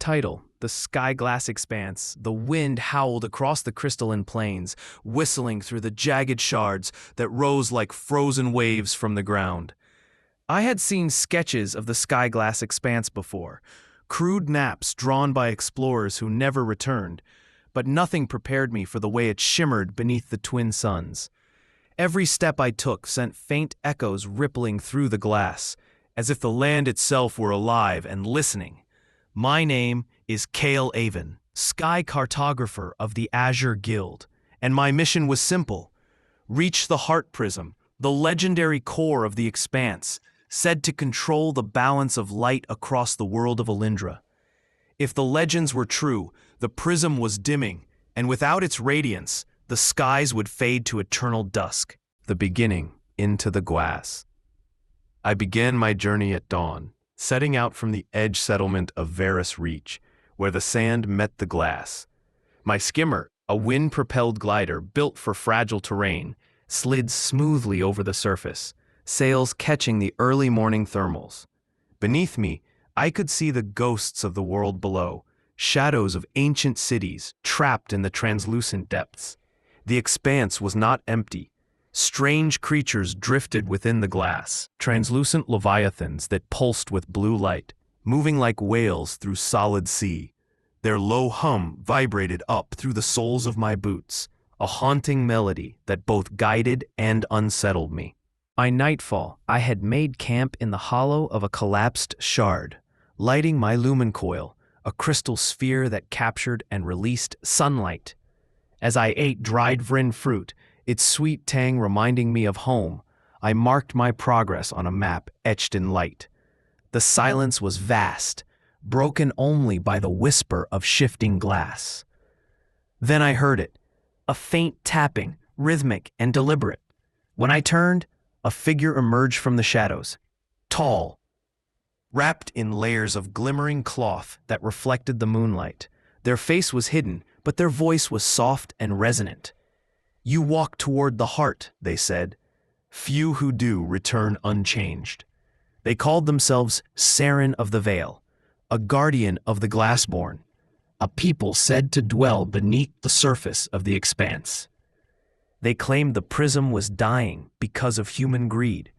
Title: The Skyglass Expanse. The wind howled across the crystalline plains, whistling through the jagged shards that rose like frozen waves from the ground. I had seen sketches of the Skyglass Expanse before, crude maps drawn by explorers who never returned, but nothing prepared me for the way it shimmered beneath the twin suns. Every step I took sent faint echoes rippling through the glass, as if the land itself were alive and listening. My name is Cale Avon, Sky Cartographer of the Azure Guild, and my mission was simple: reach the Heart Prism, the legendary core of the Expanse, said to control the balance of light across the world of Alindra. If the legends were true, the prism was dimming, and without its radiance, the skies would fade to eternal dusk. The beginning into the glass. I began my journey at dawn, setting out from the edge settlement of Varus Reach, where the sand met the glass. My skimmer, a wind-propelled glider built for fragile terrain, slid smoothly over the surface, sails catching the early morning thermals. Beneath me, I could see the ghosts of the world below, shadows of ancient cities trapped in the translucent depths. The expanse was not empty. Strange creatures drifted within the glass, translucent leviathans that pulsed with blue light, moving like whales through solid sea. Their low hum vibrated up through the soles of my boots, a haunting melody that both guided and unsettled me. By nightfall, I had made camp in the hollow of a collapsed shard, lighting my lumen coil, a crystal sphere that captured and released sunlight. As I ate dried Vryn fruit, its sweet tang reminding me of home, I marked my progress on a map etched in light. The silence was vast, broken only by the whisper of shifting glass. Then I heard it, a faint tapping, rhythmic and deliberate. When I turned, a figure emerged from the shadows, tall, wrapped in layers of glimmering cloth that reflected the moonlight. Their face was hidden, but their voice was soft and resonant. "You walk toward the heart," they said. "Few who do return unchanged." They called themselves Saren of the Veil, a guardian of the Glassborn, a people said to dwell beneath the surface of the expanse. They claimed the prism was dying because of human greed.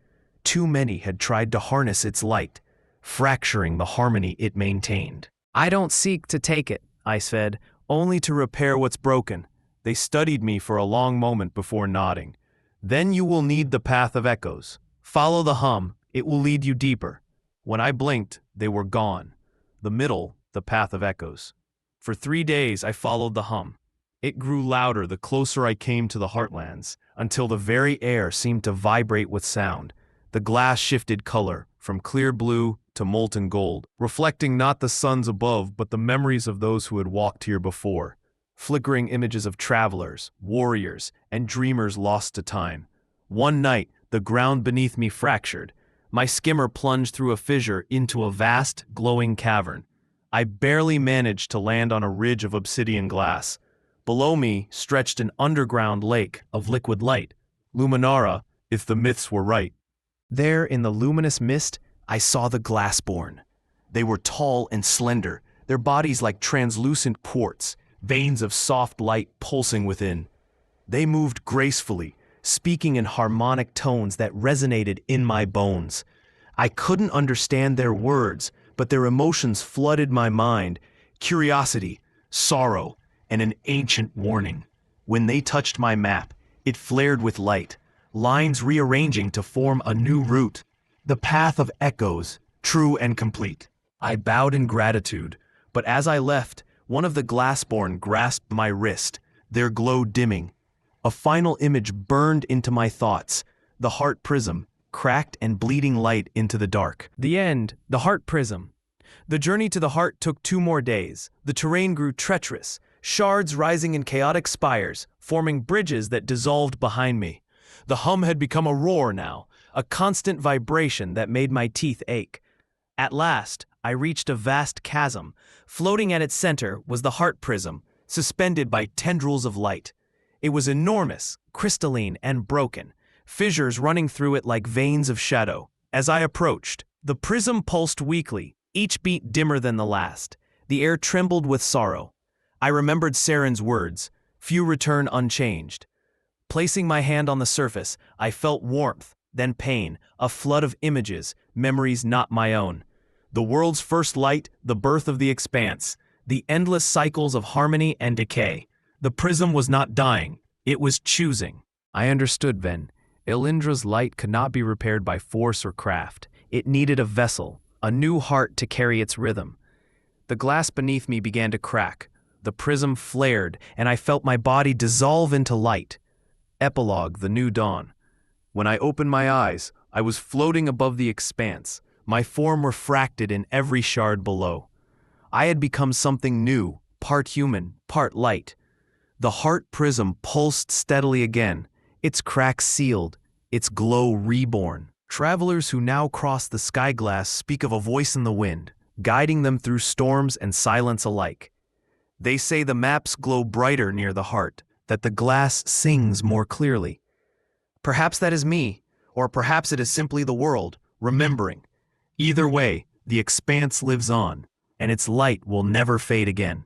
Too many had tried to harness its light, fracturing the harmony it maintained. "I don't seek to take it," I said, "only to repair what's broken." They studied me for a long moment before nodding. "Then you will need the Path of Echoes. Follow the hum, it will lead you deeper." When I blinked, they were gone. The middle, the Path of Echoes. For 3 days I followed the hum. It grew louder the closer I came to the Heartlands, until the very air seemed to vibrate with sound. The glass shifted color, from clear blue to molten gold, reflecting not the suns above but the memories of those who had walked here before. Flickering images of travelers, warriors, and dreamers lost to time. One night, the ground beneath me fractured. My skimmer plunged through a fissure into a vast, glowing cavern. I barely managed to land on a ridge of obsidian glass. Below me stretched an underground lake of liquid light. Luminara, if the myths were right. There, in the luminous mist, I saw the Glassborn. They were tall and slender, their bodies like translucent quartz, veins of soft light pulsing within. They moved gracefully, speaking in harmonic tones that resonated in my bones. I couldn't understand their words, but their emotions flooded my mind: curiosity, sorrow, and an ancient warning. When they touched my map, it flared with light, lines rearranging to form a new route. The Path of Echoes, true and complete. I bowed in gratitude, but as I left, one of the Glassborn grasped my wrist, their glow dimming. A final image burned into my thoughts: the Heart Prism, cracked and bleeding light into the dark. The end, the Heart Prism. The journey to the heart took 2 more days. The terrain grew treacherous, shards rising in chaotic spires, forming bridges that dissolved behind me. The hum had become a roar now, a constant vibration that made my teeth ache. At last, I reached a vast chasm. Floating at its center was the Heart Prism, suspended by tendrils of light. It was enormous, crystalline, and broken, fissures running through it like veins of shadow. As I approached, the prism pulsed weakly, each beat dimmer than the last. The air trembled with sorrow. I remembered Saren's words, few return unchanged. Placing my hand on the surface, I felt warmth, then pain, a flood of images, memories not my own. The world's first light, the birth of the expanse, the endless cycles of harmony and decay. The prism was not dying, it was choosing. I understood then. Ilindra's light could not be repaired by force or craft. It needed a vessel, a new heart to carry its rhythm. The glass beneath me began to crack. The prism flared, and I felt my body dissolve into light. Epilogue, the new dawn. When I opened my eyes, I was floating above the expanse, my form refracted in every shard below. I had become something new, part human, part light. The heart prism pulsed steadily again, its cracks sealed, its glow reborn. Travelers who now cross the Skyglass speak of a voice in the wind, guiding them through storms and silence alike. They say the maps glow brighter near the heart, that the glass sings more clearly. Perhaps that is me, or perhaps it is simply the world, remembering. Either way, the expanse lives on, and its light will never fade again.